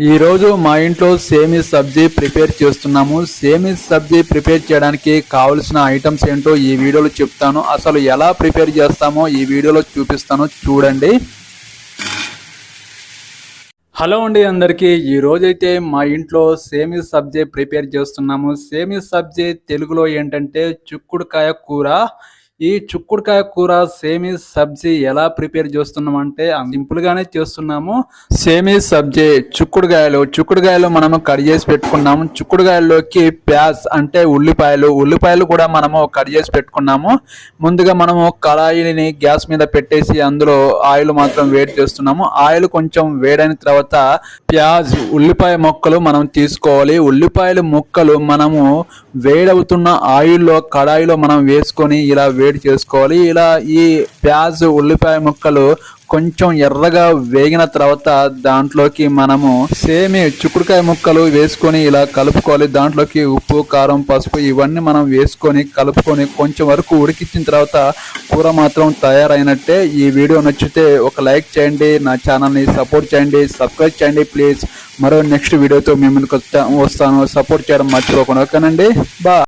ఈ రోజు మా ఇంట్లో సేమి సబ్జీ ప్రిపేర్ చేస్తున్నాము. సేమి సబ్జీ ప్రిపేర్ చేయడానికి కావలసిన ఐటమ్స్ ఏంటో ఈ వీడియోలో చెప్తాను. అసలు ఎలా ప్రిపేర్ చేస్తామో ఈ వీడియోలో చూపిస్తాను, చూడండి. హలో అండి అందరికీ. ఈ రోజైతే మా ఇంట్లో సేమి సబ్జీ ప్రిపేర్ చేస్తున్నాము. సేమి సబ్జీ తెలుగులో ఏంటంటే చిక్కుడుకాయ కూర. ఈ చిక్కుడుకాయ కూర సేమి సబ్జీ ఎలా ప్రిపేర్ చేస్తున్నామంటే సింపుల్గానే చేస్తున్నాము. సేమి సబ్జీ చిక్కుడుకాయలు మనము కట్ చేసి పెట్టుకున్నాము. చిక్కుడుకాయల్లోకి ప్యాజ్ అంటే ఉల్లిపాయలు కూడా మనము కట్ చేసి పెట్టుకున్నాము. ముందుగా మనము కళాయిని గ్యాస్ మీద పెట్టేసి అందులో ఆయిల్ మాత్రం వేడి చేస్తున్నాము. ఆయిల్ కొంచెం వేడైన తర్వాత ప్యాజ్ ఉల్లిపాయ ముక్కలు మనం తీసుకోవాలి. ఉల్లిపాయల ముక్కలు మనము వేడవుతున్న ఆయిల్లో కడాయిలో మనం వేసుకొని ఇలా వేడి చేసుకోవాలి. ఇలా ఈ ప్యాజ్ ఉల్లిపాయ ముక్కలు కొంచెం ఎర్రగా వేగిన తర్వాత దాంట్లోకి మనము సేమి చిక్కుడుకాయ ముక్కలు వేసుకొని ఇలా కలుపుకోవాలి. దాంట్లోకి ఉప్పు, కారం, పసుపు ఇవన్నీ మనం వేసుకొని కలుపుకొని కొంచెం వరకు ఉడికించిన తర్వాత కూర మాత్రం తయారైనట్టే. ఈ వీడియో నచ్చితే ఒక లైక్ చేయండి, నా ఛానల్ని సపోర్ట్ చేయండి, సబ్స్క్రైబ్ చేయండి ప్లీజ్. మరో నెక్స్ట్ వీడియోతో మేము వస్తాను. సపోర్ట్ చేయడం మర్చిపోకుండా. ఓకేనండి, బాయ్.